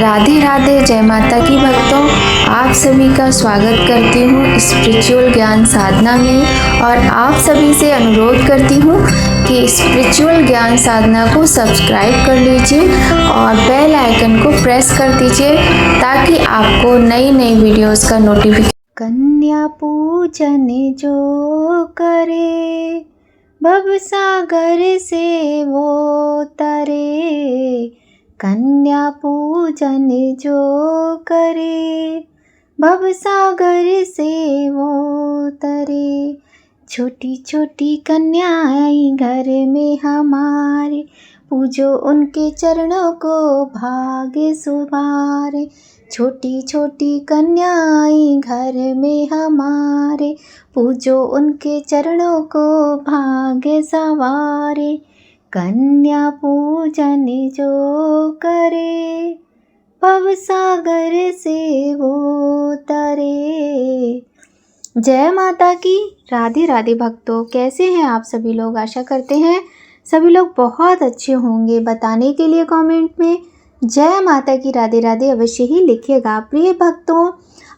राधे राधे, जय माता की भक्तों। आप सभी का स्वागत करती हूँ स्पिरिचुअल ज्ञान साधना में और आप सभी से अनुरोध करती हूँ कि स्पिरिचुअल ज्ञान साधना को सब्सक्राइब कर लीजिए और बेल आइकन को प्रेस कर दीजिए ताकि आपको नई नई वीडियोस का नोटिफिकेशन। कन्या पूजन जो करे भव सागर से वो तरे, कन्या पूजन जो करे भव सागर से वो तरे। छोटी छोटी कन्याएं घर में हमारे, पूजो उनके चरणों को भाग्य सुधारे। छोटी छोटी कन्याएं घर में हमारे, पूजो उनके चरणों को भाग्य संवारे। कन्या पूजन जो करे भव सागर से वो तरे। जय माता की। राधे राधे भक्तों, कैसे हैं आप सभी लोग। आशा करते हैं सभी लोग बहुत अच्छे होंगे। बताने के लिए कमेंट में जय माता की राधे राधे अवश्य ही लिखिएगा। प्रिय भक्तों,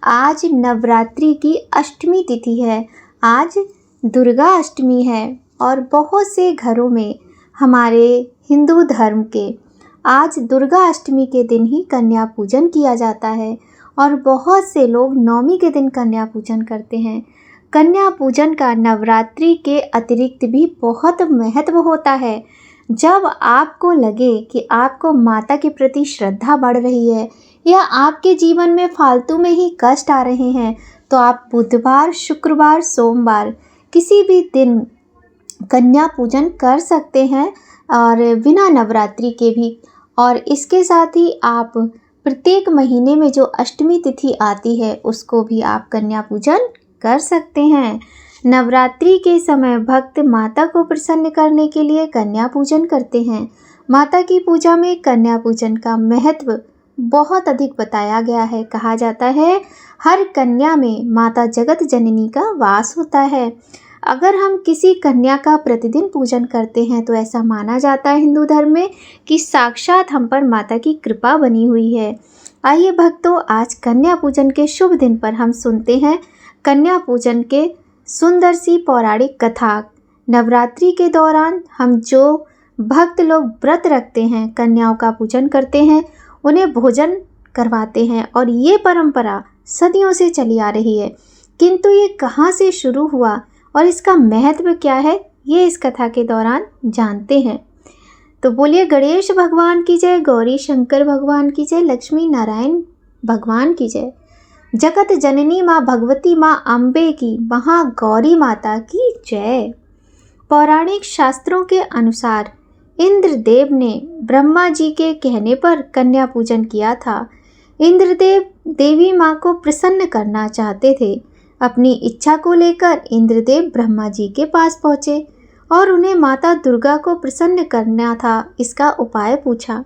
आज नवरात्रि की अष्टमी तिथि है। आज दुर्गा अष्टमी है और बहुत से घरों में हमारे हिंदू धर्म के आज दुर्गा अष्टमी के दिन ही कन्या पूजन किया जाता है और बहुत से लोग नवमी के दिन कन्या पूजन करते हैं। कन्या पूजन का नवरात्रि के अतिरिक्त भी बहुत महत्व होता है। जब आपको लगे कि आपको माता के प्रति श्रद्धा बढ़ रही है या आपके जीवन में फालतू में ही कष्ट आ रहे हैं, तो आप बुधवार, शुक्रवार, सोमवार किसी भी दिन कन्या पूजन कर सकते हैं और बिना नवरात्रि के भी। और इसके साथ ही आप प्रत्येक महीने में जो अष्टमी तिथि आती है उसको भी आप कन्या पूजन कर सकते हैं। नवरात्रि के समय भक्त माता को प्रसन्न करने के लिए कन्या पूजन करते हैं। माता की पूजा में कन्या पूजन का महत्व बहुत अधिक बताया गया है। कहा जाता है हर कन्या में माता जगत जननी का वास होता है। अगर हम किसी कन्या का प्रतिदिन पूजन करते हैं तो ऐसा माना जाता है हिंदू धर्म में कि साक्षात हम पर माता की कृपा बनी हुई है। आइए भक्तों, आज कन्या पूजन के शुभ दिन पर हम सुनते हैं कन्या पूजन के सुंदर सी पौराणिक कथा। नवरात्रि के दौरान हम जो भक्त लोग व्रत रखते हैं, कन्याओं का पूजन करते हैं, उन्हें भोजन करवाते हैं और ये परंपरा सदियों से चली आ रही है। किंतु ये कहाँ से शुरू हुआ और इसका महत्व क्या है, ये इस कथा के दौरान जानते हैं। तो बोलिए गणेश भगवान की जय, गौरी शंकर भगवान की जय, लक्ष्मी नारायण भगवान की जय। जगत जननी माँ भगवती माँ अम्बे की, महागौरी माता की जय। पौराणिक शास्त्रों के अनुसार इंद्रदेव ने ब्रह्मा जी के कहने पर कन्या पूजन किया था। इंद्रदेव देवी माँ को प्रसन्न करना चाहते थे। अपनी इच्छा को लेकर इंद्रदेव ब्रह्मा जी के पास पहुँचे और उन्हें माता दुर्गा को प्रसन्न करना था, इसका उपाय पूछा।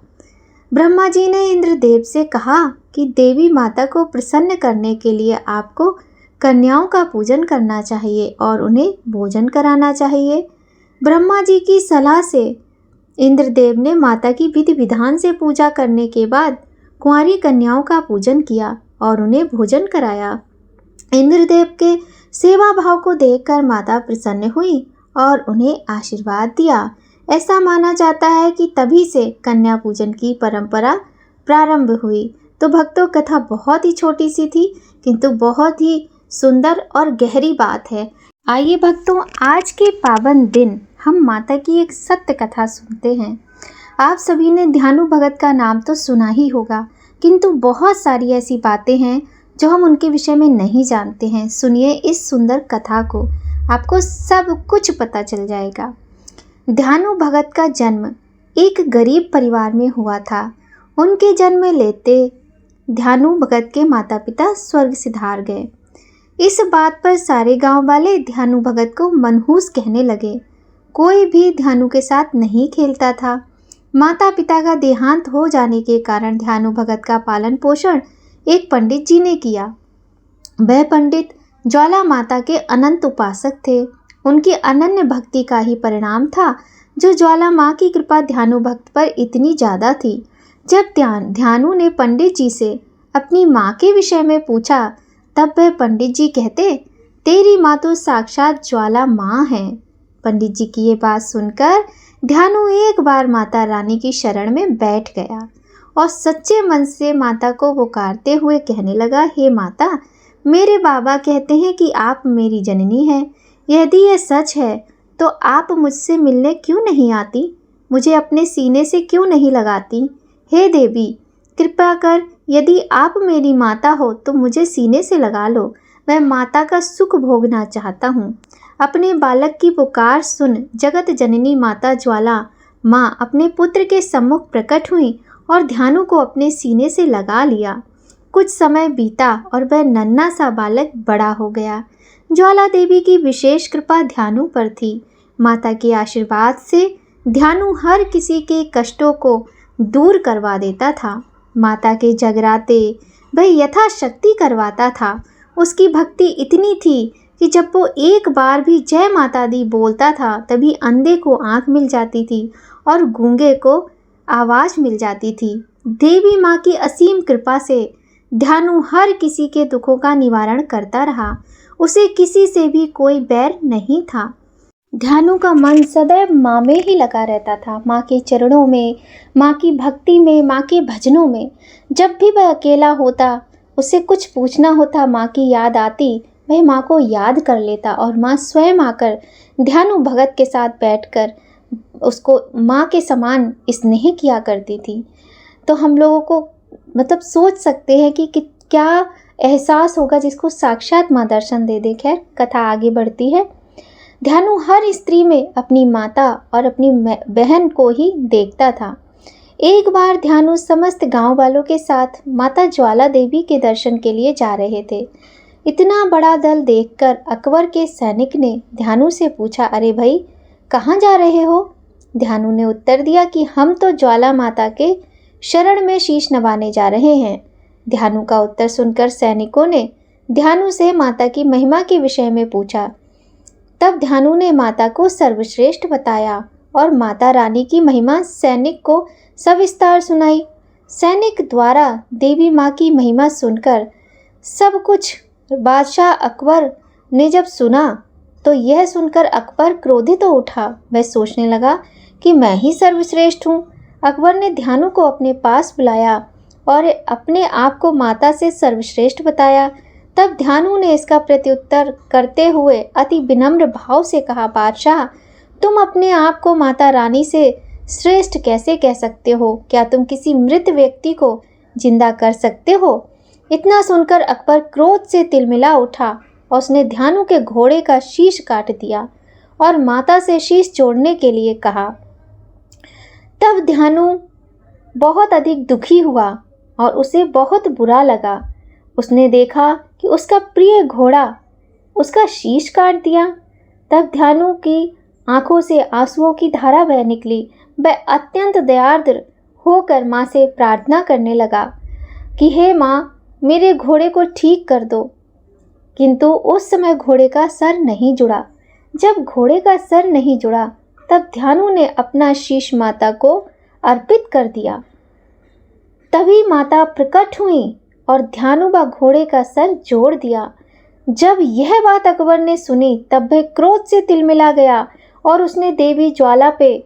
ब्रह्मा जी ने इंद्रदेव से कहा कि देवी माता को प्रसन्न करने के लिए आपको कन्याओं का पूजन करना चाहिए और उन्हें भोजन कराना चाहिए। ब्रह्मा जी की सलाह से इंद्रदेव ने माता की विधि विधान से पूजा करने के बाद कुंवारी कन्याओं का पूजन किया और उन्हें भोजन कराया। इंद्रदेव के सेवा भाव को देखकर माता प्रसन्न हुई और उन्हें आशीर्वाद दिया। ऐसा माना जाता है कि तभी से कन्या पूजन की परंपरा प्रारंभ हुई। तो भक्तों, कथा बहुत ही छोटी सी थी किंतु बहुत ही सुंदर और गहरी बात है। आइए भक्तों, आज के पावन दिन हम माता की एक सत्य कथा सुनते हैं। आप सभी ने ध्यानु भगत का नाम तो सुना ही होगा, किंतु बहुत सारी ऐसी बातें हैं जो हम उनके विषय में नहीं जानते हैं। सुनिए इस सुंदर कथा को, आपको सब कुछ पता चल जाएगा। ध्यानु भगत का जन्म एक गरीब परिवार में हुआ था। उनके जन्म लेते ध्यानु भगत के माता पिता स्वर्ग सिधार गए। इस बात पर सारे गांव वाले ध्यानु भगत को मनहूस कहने लगे। कोई भी ध्यानु के साथ नहीं खेलता था। माता पिता का देहांत हो जाने के कारण ध्यानु भगत का पालन पोषण एक पंडित जी ने किया। वह पंडित ज्वाला माता के अनंत उपासक थे। उनकी अनन्य भक्ति का ही परिणाम था जो ज्वाला माँ की कृपा ध्यानु भक्त पर इतनी ज़्यादा थी जब ध्यानु ने पंडित जी से अपनी माँ के विषय में पूछा, तब वह पंडित जी कहते, तेरी माँ तो साक्षात ज्वाला माँ है। पंडित जी की ये बात सुनकर ध्यानु एक बार माता रानी की शरण में बैठ गया और सच्चे मन से माता को पुकारते हुए कहने लगा, हे माता, मेरे बाबा कहते हैं कि आप मेरी जननी हैं। यदि यह सच है तो आप मुझसे मिलने क्यों नहीं आती? मुझे अपने सीने से क्यों नहीं लगाती? हे देवी, कृपा कर, यदि आप मेरी माता हो तो मुझे सीने से लगा लो। मैं माता का सुख भोगना चाहता हूँ। अपने बालक की पुकार सुन जगत जननी माता ज्वाला माँ अपने पुत्र के सम्मुख प्रकट हुई और ध्यानु को अपने सीने से लगा लिया। कुछ समय बीता और वह नन्हा सा बालक बड़ा हो गया। ज्वाला देवी की विशेष कृपा ध्यानु पर थी। माता के आशीर्वाद से ध्यानु हर किसी के कष्टों को दूर करवा देता था। माता के जगराते वह यथाशक्ति करवाता था। उसकी भक्ति इतनी थी कि जब वो एक बार भी जय माता दी बोलता था तभी अंधे को आँख मिल जाती थी और गूंगे को आवाज़ मिल जाती थी। देवी माँ की असीम कृपा से ध्यानु हर किसी के दुखों का निवारण करता रहा। उसे किसी से भी कोई बैर नहीं था। ध्यानु का मन सदैव माँ में ही लगा रहता था, माँ के चरणों में, माँ की भक्ति में, माँ के भजनों में। जब भी वह अकेला होता, उसे कुछ पूछना होता, माँ की याद आती, वह माँ को याद कर लेता और माँ स्वयं आकर ध्यानु भगत के साथ बैठकर उसको माँ के समान स्नेह किया करती थी। तो हम लोगों को मतलब सोच सकते हैं कि क्या एहसास होगा जिसको साक्षात माँ दर्शन दे दे। खैर, कथा आगे बढ़ती है। ध्यानु हर स्त्री में अपनी माता और अपनी बहन को ही देखता था। एक बार ध्यानु समस्त गांव वालों के साथ माता ज्वाला देवी के दर्शन के लिए जा रहे थे। इतना बड़ा दल देखकर अकबर के सैनिक ने ध्यानु से पूछा, अरे भाई, कहाँ जा रहे हो? ध्यानु ने उत्तर दिया कि हम तो ज्वाला माता के शरण में शीश नवाने जा रहे हैं। ध्यानु का उत्तर सुनकर सैनिकों ने ध्यानु से माता की महिमा के विषय में पूछा। तब ध्यानु ने माता को सर्वश्रेष्ठ बताया और माता रानी की महिमा सैनिक को सविस्तार सुनाई। सैनिक द्वारा देवी माँ की महिमा सुनकर सब कुछ बादशाह अकबर ने जब सुना तो यह सुनकर अकबर क्रोधित हो उठा। वह सोचने लगा कि मैं ही सर्वश्रेष्ठ हूँ। अकबर ने ध्यानु को अपने पास बुलाया और अपने आप को माता से सर्वश्रेष्ठ बताया। तब ध्यानु ने इसका प्रत्युत्तर करते हुए अति विनम्र भाव से कहा, बादशाह, तुम अपने आप को माता रानी से श्रेष्ठ कैसे कह सकते हो? क्या तुम किसी मृत व्यक्ति को जिंदा कर सकते हो? इतना सुनकर अकबर क्रोध से तिलमिला उठा और उसने ध्यानु के घोड़े का शीश काट दिया और माता से शीश जोड़ने के लिए कहा। तब ध्यानु बहुत अधिक दुखी हुआ और उसे बहुत बुरा लगा। उसने देखा कि उसका प्रिय घोड़ा उसका शीश काट दिया। तब ध्यानु की आंखों से आंसुओं की धारा बह निकली। वह अत्यंत दयार्द्र होकर माँ से प्रार्थना करने लगा कि हे माँ, मेरे घोड़े को ठीक कर दो। किंतु उस समय घोड़े का सर नहीं जुड़ा। जब घोड़े का सर नहीं जुड़ा तब ध्यानु ने अपना शीश माता को अर्पित कर दिया। तभी माता प्रकट हुई और ध्यानु व घोड़े का सर जोड़ दिया। जब यह बात अकबर ने सुनी तब वह क्रोध से तिलमिला गया और उसने देवी ज्वाला पे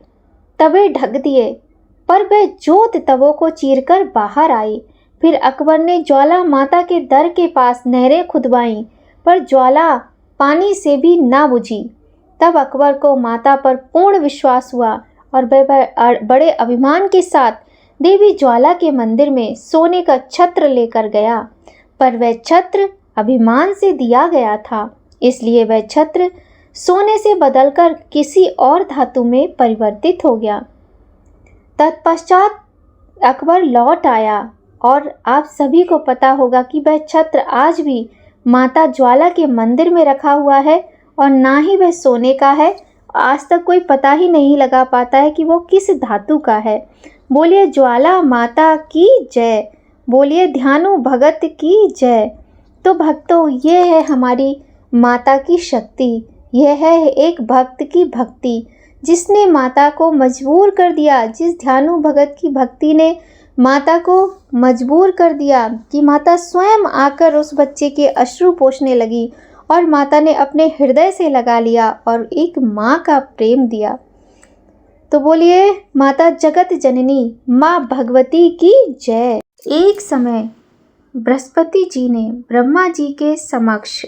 तवे ढक दिए, पर वह जोत तवों को चीरकर बाहर आई। फिर अकबर ने ज्वाला माता के दर के पास नहरें खुदवाईं, पर ज्वाला पानी से भी ना बुझी। तब अकबर को माता पर पूर्ण विश्वास हुआ और वह बड़े अभिमान के साथ देवी ज्वाला के मंदिर में सोने का छत्र लेकर गया, पर वह छत्र अभिमान से दिया गया था, इसलिए वह छत्र सोने से बदलकर किसी और धातु में परिवर्तित हो गया। तत्पश्चात अकबर लौट आया और आप सभी को पता होगा कि वह छत्र आज भी माता ज्वाला के मंदिर में रखा हुआ है और ना ही वह सोने का है। आज तक कोई पता ही नहीं लगा पाता है कि वो किस धातु का है। बोलिए ज्वाला माता की जय, बोलिए ध्यानु भगत की जय। तो भक्तों, ये है हमारी माता की शक्ति, यह है एक भक्त की भक्ति जिसने माता को मजबूर कर दिया। जिस ध्यानु भगत की भक्ति ने माता को मजबूर कर दिया कि माता स्वयं आकर उस बच्चे के अश्रु पोंछने लगी और माता ने अपने हृदय से लगा लिया और एक माँ का प्रेम दिया। तो बोलिए माता जगत जननी माँ भगवती की जय। एक समय बृहस्पति जी ने ब्रह्मा जी के समक्ष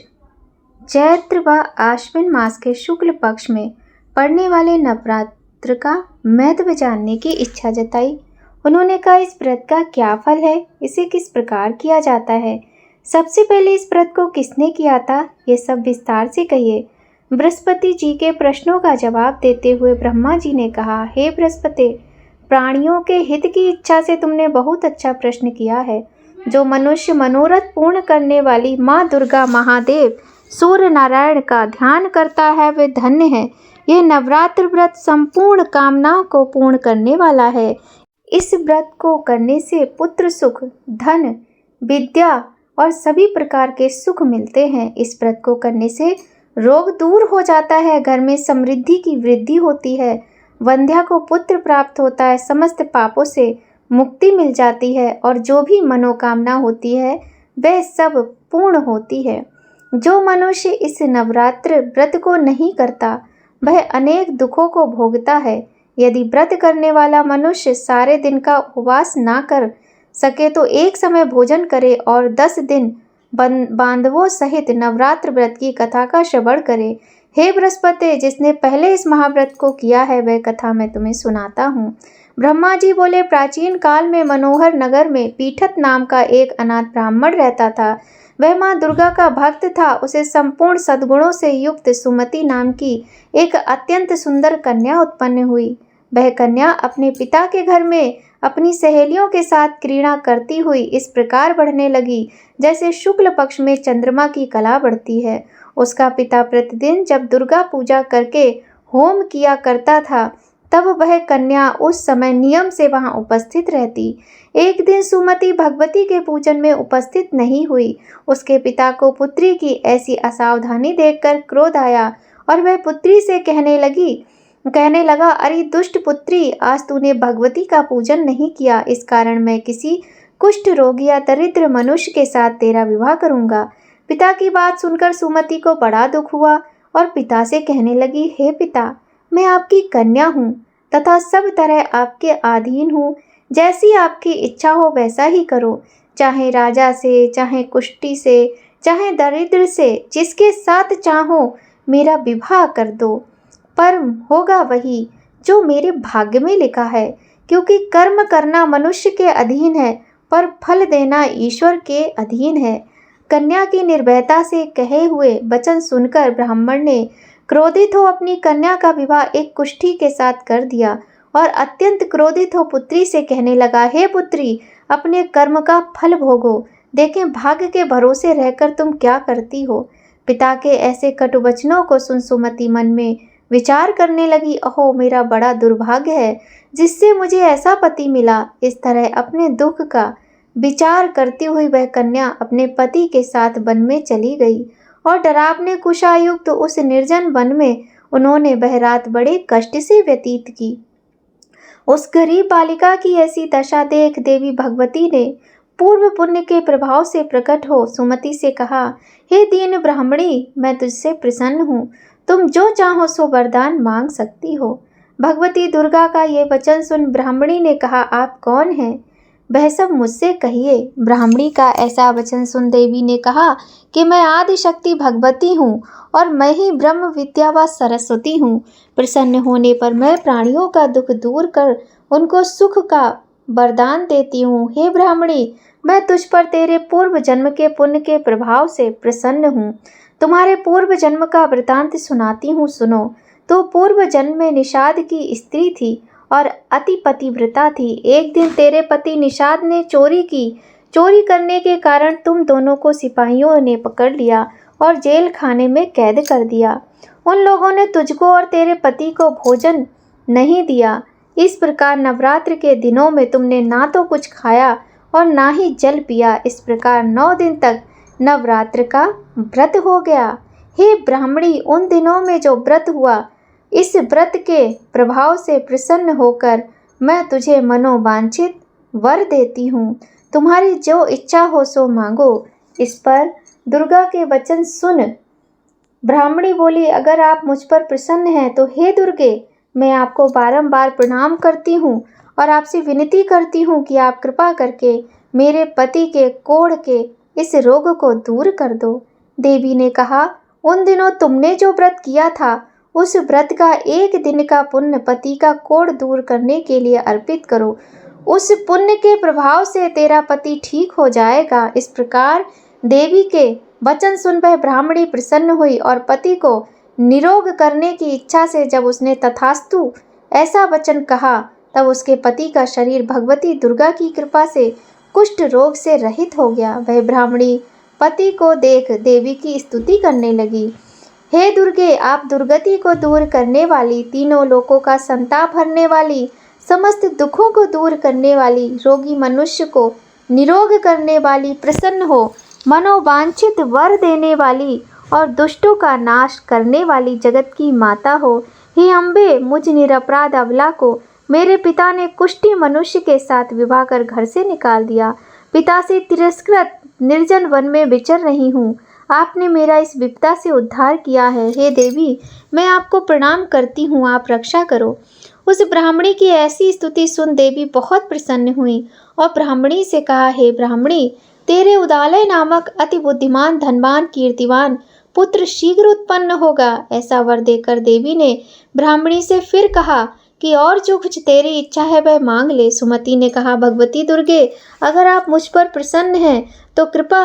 चैत्र व आश्विन मास के शुक्ल पक्ष में पड़ने वाले नवरात्र का महत्व जानने की इच्छा जताई। उन्होंने कहा, इस व्रत का क्या फल है, इसे किस प्रकार किया जाता है, सबसे पहले इस व्रत को किसने किया था, ये सब विस्तार से कहिए। बृहस्पति जी के प्रश्नों का जवाब देते हुए ब्रह्मा जी ने कहा, हे बृहस्पति, प्राणियों के हित की इच्छा से तुमने बहुत अच्छा प्रश्न किया है। जो मनुष्य मनोरथ पूर्ण करने वाली माँ दुर्गा, महादेव, सूर्य नारायण का ध्यान करता है वे धन्य है। यह नवरात्र व्रत संपूर्ण कामनाओं को पूर्ण करने वाला है। इस व्रत को करने से पुत्र सुख, धन, विद्या और सभी प्रकार के सुख मिलते हैं। इस व्रत को करने से रोग दूर हो जाता है, घर में समृद्धि की वृद्धि होती है, वंध्या को पुत्र प्राप्त होता है, समस्त पापों से मुक्ति मिल जाती है और जो भी मनोकामना होती है वह सब पूर्ण होती है। जो मनुष्य इस नवरात्र व्रत को नहीं करता वह अनेक दुखों को भोगता है। यदि व्रत करने वाला मनुष्य सारे दिन का उपवास ना कर सके तो एक समय भोजन करे और 10 दिन बांधवों सहित नवरात्र व्रत की कथा का श्रवण करे। हे बृहस्पति, जिसने पहले इस महाव्रत को किया है वह कथा मैं तुम्हें सुनाता हूँ। ब्रह्मा जी बोले, प्राचीन काल में मनोहर नगर में पीठत नाम का एक अनाथ ब्राह्मण रहता था। वह माँ दुर्गा का भक्त था। उसे संपूर्ण सद्गुणों से युक्त सुमति नाम की एक अत्यंत सुंदर कन्या उत्पन्न हुई। वह कन्या अपने पिता के घर में अपनी सहेलियों के साथ क्रीड़ा करती हुई इस प्रकार बढ़ने लगी जैसे शुक्ल पक्ष में चंद्रमा की कला बढ़ती है। उसका पिता प्रतिदिन जब दुर्गा पूजा करके होम किया करता था तब वह कन्या उस समय नियम से वहां उपस्थित रहती। एक दिन सुमति भगवती के पूजन में उपस्थित नहीं हुई। उसके पिता को पुत्री की ऐसी असावधानी देखकर क्रोध आया और वह पुत्री से कहने लगा, अरे दुष्ट पुत्री, आज तूने भगवती का पूजन नहीं किया, इस कारण मैं किसी कुष्ठ रोगी या दरिद्र मनुष्य के साथ तेरा विवाह करूंगा। पिता की बात सुनकर सुमति को बड़ा दुख हुआ और पिता से कहने लगी, हे पिता, मैं आपकी कन्या हूँ तथा सब तरह आपके अधीन हूँ। जैसी आपकी इच्छा हो वैसा ही करो, चाहे राजा से, चाहे कुष्ठी से, चाहे दरिद्र से, जिसके साथ चाहो मेरा विवाह कर दो, पर होगा वही जो मेरे भाग्य में लिखा है, क्योंकि कर्म करना मनुष्य के अधीन है पर फल देना ईश्वर के अधीन है। कन्या की निर्भयता से कहे हुए वचन सुनकर ब्राह्मण ने क्रोधित हो अपनी कन्या का विवाह एक कुष्ठी के साथ कर दिया और अत्यंत क्रोधित हो पुत्री से कहने लगा, हे पुत्री, अपने कर्म का फल भोगो, देखें भाग्य के भरोसे रहकर तुम क्या करती हो। पिता के ऐसे कटु वचनों को सुन सुमति मन में विचार करने लगी, अहो मेरा बड़ा दुर्भाग्य है जिससे मुझे ऐसा पति मिला। इस तरह अपने दुख का विचार करती हुई वह कन्या अपने पति के साथ वन में चली गई और डरावने कुशायुक्त उस निर्जन वन में उन्होंने वह रात बड़े कष्ट से व्यतीत की। उस गरीब बालिका की ऐसी दशा देख देवी भगवती ने पूर्व पुण्य के प्रभाव से प्रकट हो सुमति से कहा, हे दीन ब्राह्मणी, मैं तुझसे प्रसन्न हूँ, तुम जो चाहो सो वरदान मांग सकती हो। भगवती दुर्गा का ये वचन सुन ब्राह्मणी ने कहा, आप कौन हैं? वह सब मुझसे कहिए। ब्राह्मणी का ऐसा वचन सुन देवी ने कहा कि मैं आदिशक्ति भगवती हूँ और मैं ही ब्रह्म विद्या व सरस्वती हूँ। प्रसन्न होने पर मैं प्राणियों का दुख दूर कर उनको सुख का वरदान देती हूँ। हे ब्राह्मणी, मैं तुझ पर तेरे पूर्व जन्म के पुण्य के प्रभाव से प्रसन्न हूँ। तुम्हारे पूर्व जन्म का वृतांत सुनाती हूँ, सुनो। तो पूर्व जन्म में निषाद की स्त्री थी और अति पतिव्रता थी। एक दिन तेरे पति निषाद ने चोरी की। चोरी करने के कारण तुम दोनों को सिपाहियों ने पकड़ लिया और जेल खाने में कैद कर दिया। उन लोगों ने तुझको और तेरे पति को भोजन नहीं दिया। इस प्रकार नवरात्र के दिनों में तुमने ना तो कुछ खाया और ना ही जल पिया। इस प्रकार 9 दिन तक नवरात्र का व्रत हो गया। हे ब्राह्मणी, उन दिनों में जो व्रत हुआ, इस व्रत के प्रभाव से प्रसन्न होकर मैं तुझे मनोवांछित वर देती हूँ, तुम्हारी जो इच्छा हो सो मांगो। इस पर दुर्गा के वचन सुन ब्राह्मणी बोली, अगर आप मुझ पर प्रसन्न हैं तो हे दुर्गे, मैं आपको बारंबार प्रणाम करती हूँ और आपसे विनती करती हूँ कि आप कृपा करके मेरे पति के कोढ़ के इस रोग को दूर कर दो। देवी ने कहा, उन दिनों तुमने जो व्रत किया था उस व्रत का एक दिन का पुण्य पति का कोढ़ दूर करने के लिए अर्पित करो। उस पुण्य के प्रभाव से तेरा पति ठीक हो जाएगा। इस प्रकार देवी के वचन सुन वह ब्राह्मणी प्रसन्न हुई और पति को निरोग करने की इच्छा से जब उसने तथास्तु ऐसा वचन कहा, तब उसके पति का शरीर भगवती दुर्गा की कृपा से कुष्ठ रोग से रहित हो गया। वह ब्राह्मणी पति को देख देवी की स्तुति करने लगी। हे दुर्गे, आप दुर्गति को दूर करने वाली, तीनों लोकों का संताप हरने वाली, समस्त दुखों को दूर करने वाली, रोगी मनुष्य को निरोग करने वाली, प्रसन्न हो मनोवांछित वर देने वाली और दुष्टों का नाश करने वाली जगत की माता हो। हे अम्बे, मुझ निरपराध अबला को मेरे पिता ने कुष्ठी मनुष्य के साथ विवाह कर घर से निकाल दिया। पिता से तिरस्कृत निर्जन वन में विचर रही हूँ। आपने मेरा इस विपदा से उद्धार किया है। हे देवी, मैं आपको प्रणाम करती हूँ, आप रक्षा करो। उस ब्राह्मणी की ऐसी स्तुति सुन देवी बहुत प्रसन्न हुई और ब्राह्मणी से कहा, हे ब्राह्मणी, तेरे उदालय नामक अति बुद्धिमान, धनवान, कीर्तिवान पुत्र शीघ्र उत्पन्न होगा। ऐसा वर देकर देवी ने ब्राह्मणी से फिर कहा कि और जो कुछ तेरी इच्छा है वह मांग ले। सुमति ने कहा, भगवती दुर्गे, अगर आप मुझ पर प्रसन्न हैं तो कृपा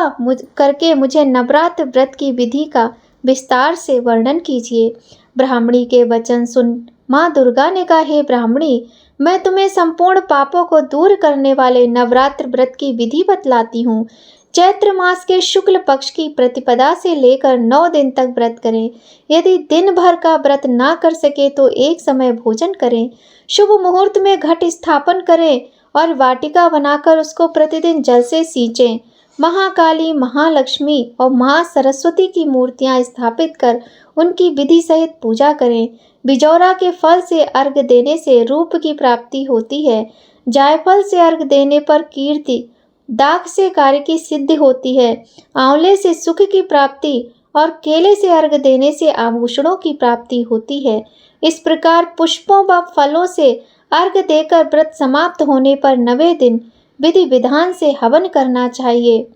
करके मुझे नवरात्र व्रत की विधि का विस्तार से वर्णन कीजिए। ब्राह्मणी के वचन सुन माँ दुर्गा ने कहा, हे ब्राह्मणी, मैं तुम्हें संपूर्ण पापों को दूर करने वाले नवरात्र व्रत की विधि बतलाती हूँ। चैत्र मास के शुक्ल पक्ष की प्रतिपदा से लेकर 9 दिन तक व्रत करें। यदि दिन भर का व्रत ना कर सके तो एक समय भोजन करें। शुभ मुहूर्त में घट स्थापन करें और वाटिका बनाकर उसको प्रतिदिन जल से सींचें। महाकाली, महालक्ष्मी और माँ सरस्वती की मूर्तियाँ स्थापित कर उनकी विधि सहित पूजा करें। बिजौरा के फल से अर्घ देने से रूप की प्राप्ति होती है। जायफल से अर्घ देने पर कीर्ति, दाख से कार्य की सिद्धि होती है। आंवले से सुख की प्राप्ति और केले से अर्घ देने से आभूषणों की प्राप्ति होती है। इस प्रकार पुष्पों व फलों से अर्घ देकर व्रत समाप्त होने पर 9वें दिन विधि विधान से हवन करना चाहिए।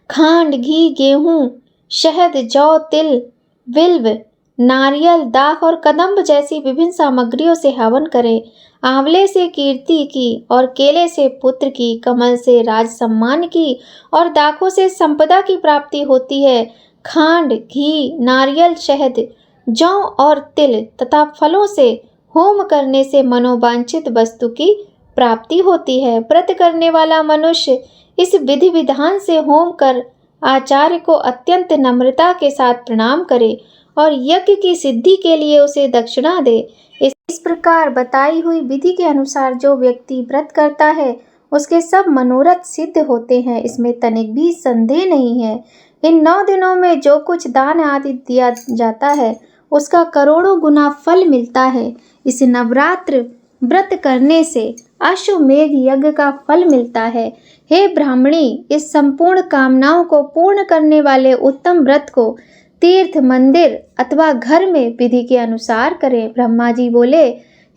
खांड, घी, गेहूँ, शहद, जौ, तिल, बिल्व, नारियल, दाख और कदम्ब जैसी विभिन्न सामग्रियों से हवन करें। आंवले से कीर्ति की और केले से पुत्र की, कमल से राज सम्मान की और दाखों से संपदा की प्राप्ति होती है। खांड, घी, नारियल, शहद, जौ और तिल तथा फलों से होम करने से मनोवांछित वस्तु की प्राप्ति होती है। व्रत करने वाला मनुष्य इस विधि विधान से होम कर आचार्य को अत्यंत नम्रता के साथ प्रणाम करे और यज्ञ की सिद्धि के लिए उसे दक्षिणा दे। इस प्रकार बताई हुई विधि के अनुसार जो व्यक्ति व्रत करता है उसके सब मनोरथ सिद्ध होते हैं, इसमें तनिक भी संदेह नहीं है। इन 9 दिनों में जो कुछ दान आदि दिया जाता है उसका करोड़ों गुना फल मिलता है। इस नवरात्र व्रत करने से अश्वमेघ यज्ञ का फल मिलता है। हे ब्राह्मणी, इस संपूर्ण कामनाओं को पूर्ण करने वाले उत्तम व्रत को तीर्थ, मंदिर अथवा घर में विधि के अनुसार करें। ब्रह्मा जी बोले,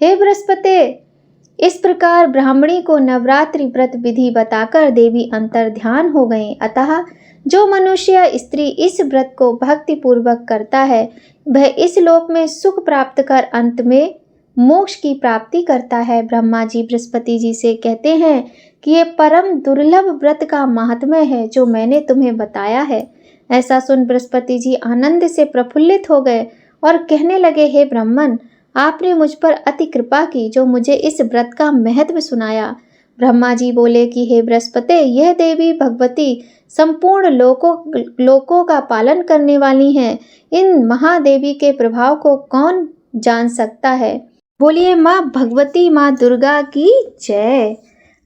हे बृहस्पति, इस प्रकार ब्राह्मणी को नवरात्रि व्रत विधि बताकर देवी अंतर ध्यान हो गए। अतः जो मनुष्य स्त्री इस व्रत को भक्ति पूर्वक करता है वह इस लोक में सुख प्राप्त कर अंत में मोक्ष की प्राप्ति करता है। ब्रह्मा जी बृहस्पति जी से कहते हैं कि ये परम दुर्लभ व्रत का महात्म्य है जो मैंने तुम्हें बताया है। ऐसा सुन बृहस्पति जी आनंद से प्रफुल्लित हो गए और कहने लगे, हे ब्राह्मण, आपने मुझ पर अति कृपा की जो मुझे इस व्रत का महत्व सुनाया। ब्रह्मा जी बोले कि हे बृहस्पति, यह देवी भगवती संपूर्ण लोकों का पालन करने वाली हैं। इन महादेवी के प्रभाव को कौन जान सकता है। बोलिए माँ भगवती, माँ दुर्गा की जय।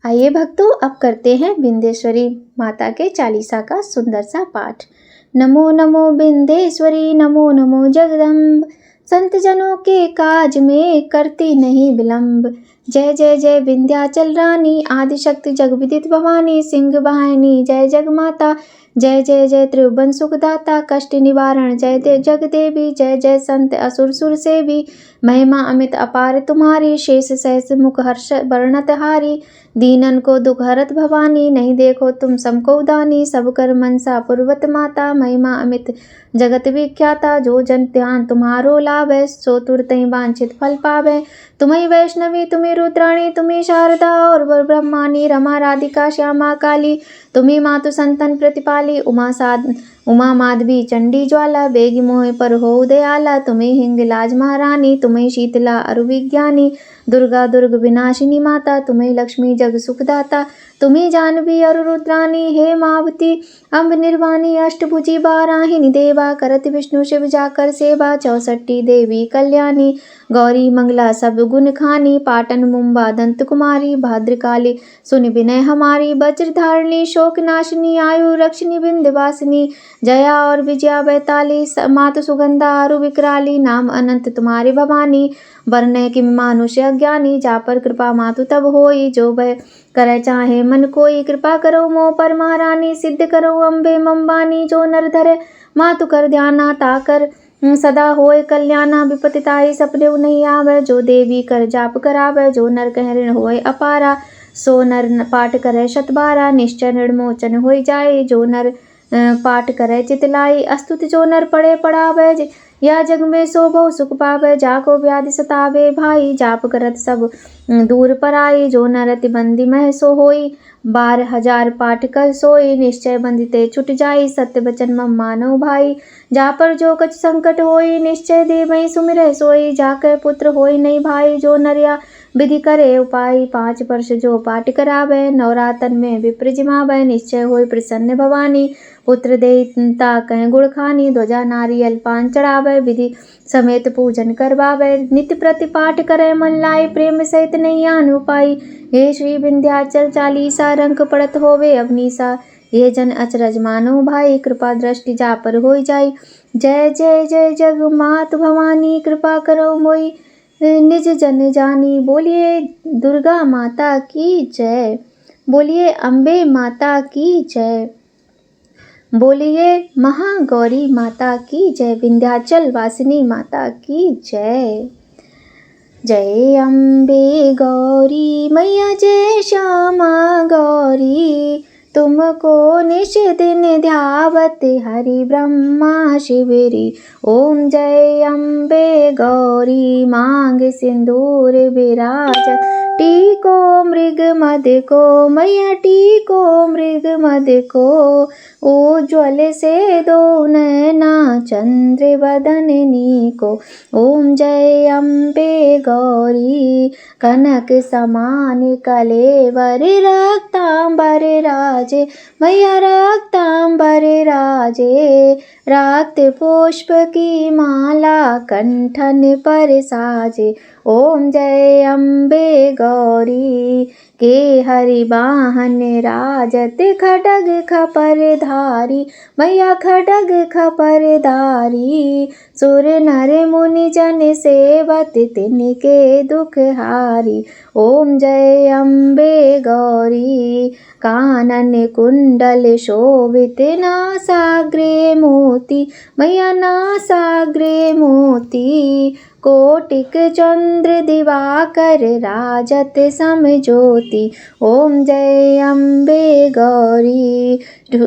आइए भक्तों, अब करते हैं बिंदेश्वरी माता के चालीसा का सुंदर सा पाठ। नमो नमो बिंदेश्वरी, नमो नमो जगदम्ब, संत जनों के काज में करती नहीं विलंब। जय जय जय विंध्याचल रानी, आदिशक्ति जगविदित भवानी, सिंह वाहिनी जय जगमाता। जय जय जय त्रिभुवन सुखदाता, कष्ट निवारण जय जय जगदेवी। जय जय संत असुर सुर सेवी, महिमा अमित अपार तुम्हारी, शेष सहस मुख हर्ष वर्णत हारी। दीनन को दुख हरत भवानी, नहीं देखो तुम सबको दानी। सब कर मनसा पूर्वत माता, महिमा अमित जगत विख्याता। जो जन ध्यान तुम्हारो लाभे, सो तुरतहि वांछित फल पावे। तुम्हें वैष्णवी तुम्हें रुद्राणी, तुम्हें शारदा और ब्रह्मानी, रमा राधिका श्यामा काली। तुम्हें मातु संतन प्रतिपाली, उमा माधवी चंडी ज्वाला। बेगी मोह पर हो दयाला, तुम्हें हिंगलाज महारानी। तुम्हें शीतला अरु विज्ञानी, दुर्गा दुर्ग विनाशिनी माता। तुम्हें लक्ष्मी जग सुखदाता, तुम्हें जानवी अरु रुद्रानी। हे मावती अम्ब निर्वाणी, अष्टभुजी बाराहिनी देवा। करत विष्णु शिव जाकर सेवा, 64 देवी कल्याणी। गौरी मंगला सब गुण खानी, पाटन मुंबा दंत कुमारी। भाद्रकाली सुन विनय हमारी, वज्र धारणी शोक नाशिनी। आयु रक्षिणी विंध्यवासिनी, जया और विजया बैताली। मातु सुगंधा अरु विकराली, नाम अनंत तुम्हारे भवानी। वरने कि मानुष्य अज्ञानी, जा पर कृपा मातु तब होई। जो भय करे चाहे मन कोई, कृपा करो मोह पर महारानी। सिद्ध करो अम्बे मम्बानी, जो नर धरे मातु कर ध्याना। ताकर सदा होए कल्याणा, विपत्ति ताई सपने नहीं आवे। जो देवी कर जाप करावे, जो नर कह ऋण होए अपारा। सो नर पाठ करे शतबारा, निश्चय ऋण मोचन हो जाए। जो नर पाठ करे चितलाई, अस्तुति जो नर पढ़े पढ़ावे। या जग में सो बहु सुख पावे, जाको व्याधि सतावे भाई। जाप करत सब दूर पर आई, जो नरति बंदी मह सो होई। 12,000 पाठ कर सोई, निश्चय बंदिते छुट जाई। सत्य वचन मम मानो भाई, जा पर जो कछ संकट होई। निश्चय दे मई सुमिरह सोई, जाके पुत्र होई नहीं भाई। जो नरिया विधि करे उपाय, 5 वर्ष जो पाठ करावे। नवरातन में विप्र जिमावे, निश्चय होई प्रसन्न भवानी। पुत्र देता कह गुण खानी, ध्वजा नारियल पान चढ़ावे। विधि समेत पूजन करवावे, नित्य प्रति पाठ करे मन लाई। प्रेम सहित नहीं आनु पाई, हे श्री विंध्याचल चालीसा। रंक पड़त होवे अवनीसा, ये जन अचरज मानो भाई। कृपा दृष्टि जा पर हो जाई। जय जय जय जग मात भवानी, कृपा करो मोई निज जन जानी। बोलिए दुर्गा माता की जय, बोलिए अम्बे माता की जय, बोलिए महागौरी माता की जय, विंध्याचल वासिनी माता की जय। जय अम्बे गौरी मैया, जय श्यामा गौरी। तुमको निश दिन ध्यावत हरि ब्रह्मा शिवरी। ओम जय अम्बे गौरी, मांग सिंदूर विराजत। टीको मृग मद को मैया, टीको मृग मद को। उज्ज्वल से दो नैना चंद्र बदननी को। ओम जय अम्बे गौरी, कनक समान कलेवर। रक्तांबर राजे मैया, रक्तांबर राजे। रक्त पुष्प की माला कंठन पर साजे। ओम जय अम्बे गौरी, के हरि वाहन राजत। खड्ग खपर धारी मैया, खड्ग खपर धारी। सुर नर मुनि जन सेवत, तिनके दुख हारी। ओम जय अम्बे गौरी, कानन कुंडल शोभित। नासाग्रे मोती मैया, नासाग्रे मोती। कोटिक चंद्र दिवाकर, राजत समज्योति। ओम जय अम्बे गौरी,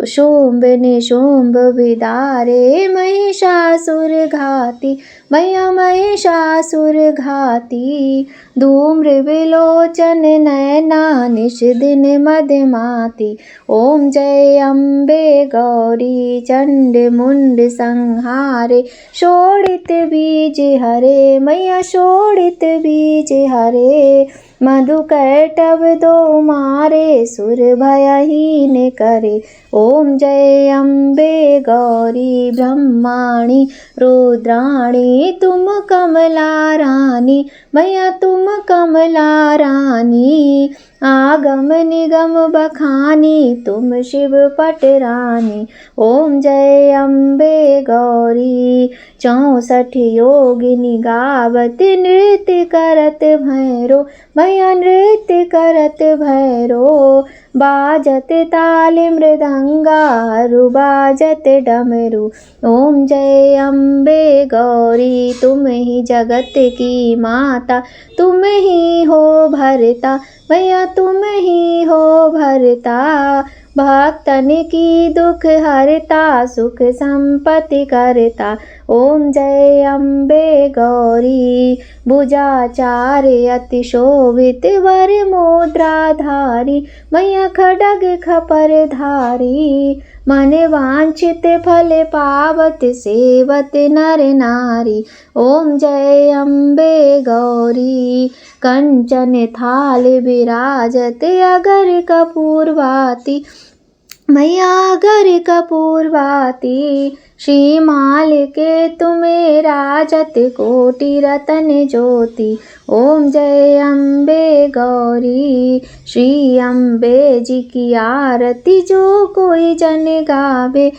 शुंभ निशुंभ विदारे। महिषासुर घाती मैया, महिषासुर घाती। धूम्र विलोचन नयना, निश दिन मदमाती। ओम जय अम्बे गौरी, चंड मुंड संहारे। शोणित बीज हरे मैया, शोणित बीज हरे। मधुकैटभ दो मारे, सुर भयहीन करे। ओम जय अम्बे गौरी, ब्रह्माणी रुद्राणी। तुम कमला रानी मैया, तुम कमला रानी। आगम निगम बखानी तुम शिव पटरानी। ओम जय अम्बे गौरी 64 योगिनी गावत नृत्य करत भैरो। मैया नृत्य करत भैरो। बाजत ताल मृदंगा हरु बाजत डमरू। ओम जय अम्बे गौरी तुम ही जगत की माता। तुम ही हो भरता मैया तुम ही हो भरता। भक्तन की दुख हरता सुख संपत्ति करता। ओम जय अम्बे गौरी भुजाचार्य अति शोभित वर मुद्राधारी। मैया खड्ग खपर धारी। मन वांछित फल पावत सेवत नर नारी। ओम जय अम्बे गौरी कंचन थाल विराजत अगर कपूरवाती। मैया अगर कपूरवाती। श्रीमाल के तुम्हें राजत कोटि रतन ज्योति। ओम जय अम्बे गौरी श्री अम्बे जी की आरती जो कोई जन गावे।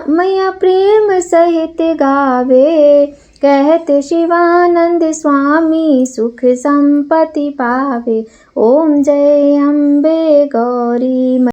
मैया प्रेम सहित गावे। कहत शिवानंद स्वामी सुख संपत्ति पावे। ओम जय अम्बे गौरी।